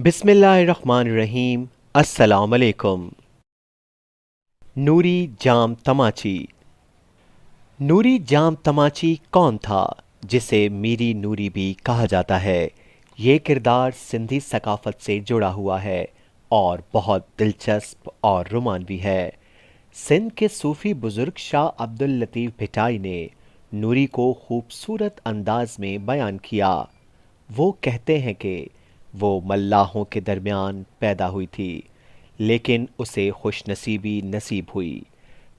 بسم اللہ الرحمن الرحیم۔ السلام علیکم۔ نوری جام تماچی۔ نوری جام تماچی کون تھا جسے میری نوری بھی کہا جاتا ہے؟ یہ کردار سندھی ثقافت سے جڑا ہوا ہے اور بہت دلچسپ اور رومانوی ہے۔ سندھ کے صوفی بزرگ شاہ عبداللطیف بھٹائی نے نوری کو خوبصورت انداز میں بیان کیا۔ وہ کہتے ہیں کہ وہ ملاحوں کے درمیان پیدا ہوئی تھی، لیکن اسے خوش نصیبی نصیب ہوئی۔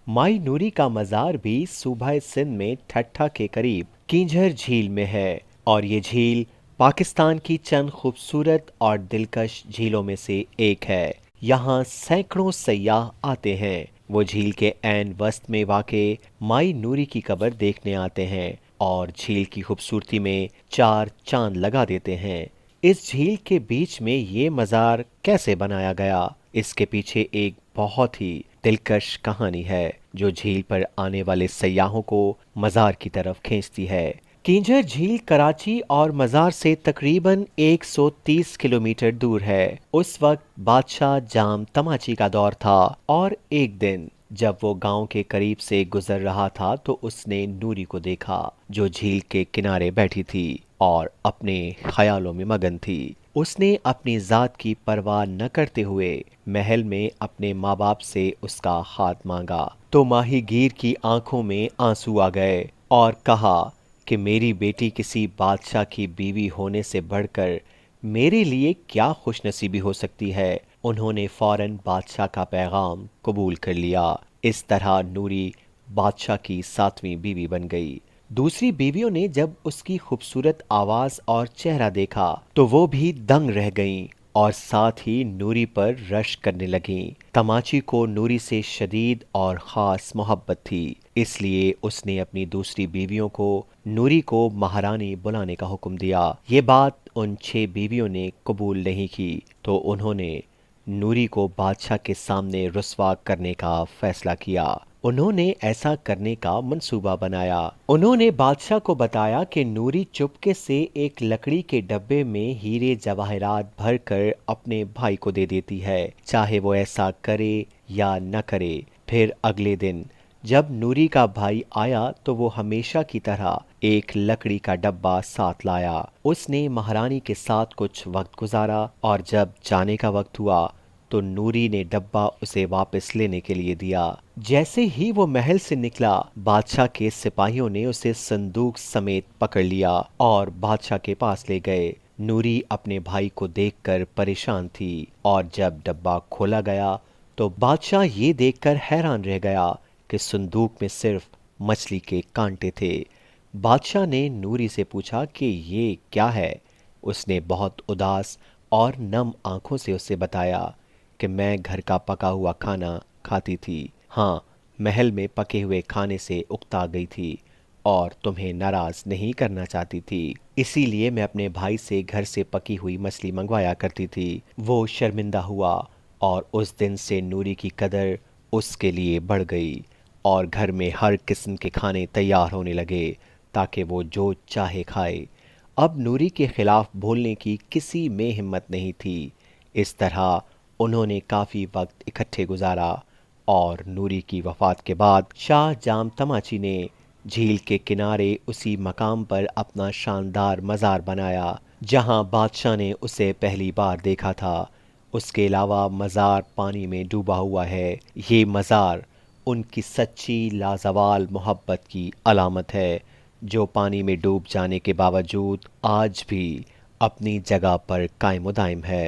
مائی نوری کا مزار بھی صوبہ سندھ میں ٹھٹھہ کے قریب کینجھر جھیل میں ہے، اور یہ جھیل پاکستان کی چند خوبصورت اور دلکش جھیلوں میں سے ایک ہے۔ یہاں سینکڑوں سیاح آتے ہیں۔ وہ جھیل کے عین وسط میں واقع مائی نوری کی قبر دیکھنے آتے ہیں اور جھیل کی خوبصورتی میں چار چاند لگا دیتے ہیں۔ اس جھیل کے بیچ میں یہ مزار کیسے بنایا گیا، اس کے پیچھے ایک بہت ہی دلکش کہانی ہے جو جھیل پر آنے والے سیاحوں کو مزار کی طرف کھینچتی ہے۔ کینجھر جھیل کراچی اور مزار سے تقریباً 130 کلومیٹر دور ہے۔ اس وقت بادشاہ جام تماچی کا دور تھا، اور ایک دن جب وہ گاؤں کے قریب سے گزر رہا تھا تو اس نے نوری کو دیکھا جو جھیل کے کنارے بیٹھی تھی اور اپنے خیالوں میں مگن تھی۔ اس نے اپنی ذات کی پرواہ نہ کرتے ہوئے محل میں اپنے ماں باپ سے اس کا ہاتھ مانگا تو ماہی گیر کی آنکھوں میں آنسو آ گئے اور کہا کہ میری بیٹی کسی بادشاہ کی بیوی ہونے سے بڑھ کر میرے لیے کیا خوش نصیبی ہو سکتی ہے۔ انہوں نے فوراً بادشاہ کا پیغام قبول کر لیا۔ اس طرح نوری بادشاہ کی 7ویں بیوی بن گئی۔ دوسری بیویوں نے جب اس کی خوبصورت آواز اور چہرہ دیکھا تو وہ بھی دنگ رہ گئیں اور ساتھ ہی نوری پر رشک کرنے لگیں۔ تماچی کو نوری سے شدید اور خاص محبت تھی، اس لیے اس نے اپنی دوسری بیویوں کو نوری کو مہارانی بلانے کا حکم دیا۔ یہ بات ان 6 بیویوں نے قبول نہیں کی تو انہوں نے نوری کو بادشاہ کے سامنے رسوا کرنے کا فیصلہ کیا۔ انہوں نے ایسا کرنے کا منصوبہ بنایا۔ انہوں نے بادشاہ کو بتایا کہ نوری چپکے سے ایک لکڑی کے ڈبے میں ہیرے جواہرات بھر کر اپنے بھائی کو دے دیتی ہے، چاہے وہ ایسا کرے یا نہ کرے۔ پھر اگلے دن جب نوری کا بھائی آیا تو وہ ہمیشہ کی طرح ایک لکڑی کا ڈبہ ساتھ لایا۔ اس نے مہارانی کے ساتھ کچھ وقت گزارا اور جب جانے کا وقت ہوا تو نوری نے ڈبہ اسے واپس لینے کے لیے دیا۔ جیسے ہی وہ محل سے نکلا، بادشاہ کے سپاہیوں نے اسے صندوق سمیت پکڑ لیا اور بادشاہ کے پاس لے گئے۔ نوری اپنے بھائی کو دیکھ کر پریشان تھی، اور جب ڈبہ کھولا گیا تو بادشاہ یہ دیکھ کر حیران رہ گیا کہ صندوق میں صرف مچھلی کے کانٹے تھے۔ بادشاہ نے نوری سے پوچھا کہ یہ کیا ہے؟ اس نے بہت اداس اور نم آنکھوں سے اسے بتایا کہ میں گھر کا پکا ہوا کھانا کھاتی تھی، ہاں محل میں پکے ہوئے کھانے سے اکتا گئی تھی اور تمہیں ناراض نہیں کرنا چاہتی تھی، اسی لیے میں اپنے بھائی سے گھر سے پکی ہوئی مچھلی منگوایا کرتی تھی۔ وہ شرمندہ ہوا اور اس دن سے نوری کی قدر اس کے لیے بڑھ گئی اور گھر میں ہر قسم کے کھانے تیار ہونے لگے تاکہ وہ جو چاہے کھائے۔ اب نوری کے خلاف بولنے کی کسی میں ہمت نہیں تھی۔ اس طرح انہوں نے کافی وقت اکٹھے گزارا، اور نوری کی وفات کے بعد شاہ جام تماچی نے جھیل کے کنارے اسی مقام پر اپنا شاندار مزار بنایا جہاں بادشاہ نے اسے پہلی بار دیکھا تھا۔ اس کے علاوہ مزار پانی میں ڈوبا ہوا ہے۔ یہ مزار ان کی سچی لازوال محبت کی علامت ہے جو پانی میں ڈوب جانے کے باوجود آج بھی اپنی جگہ پر قائم و دائم ہے۔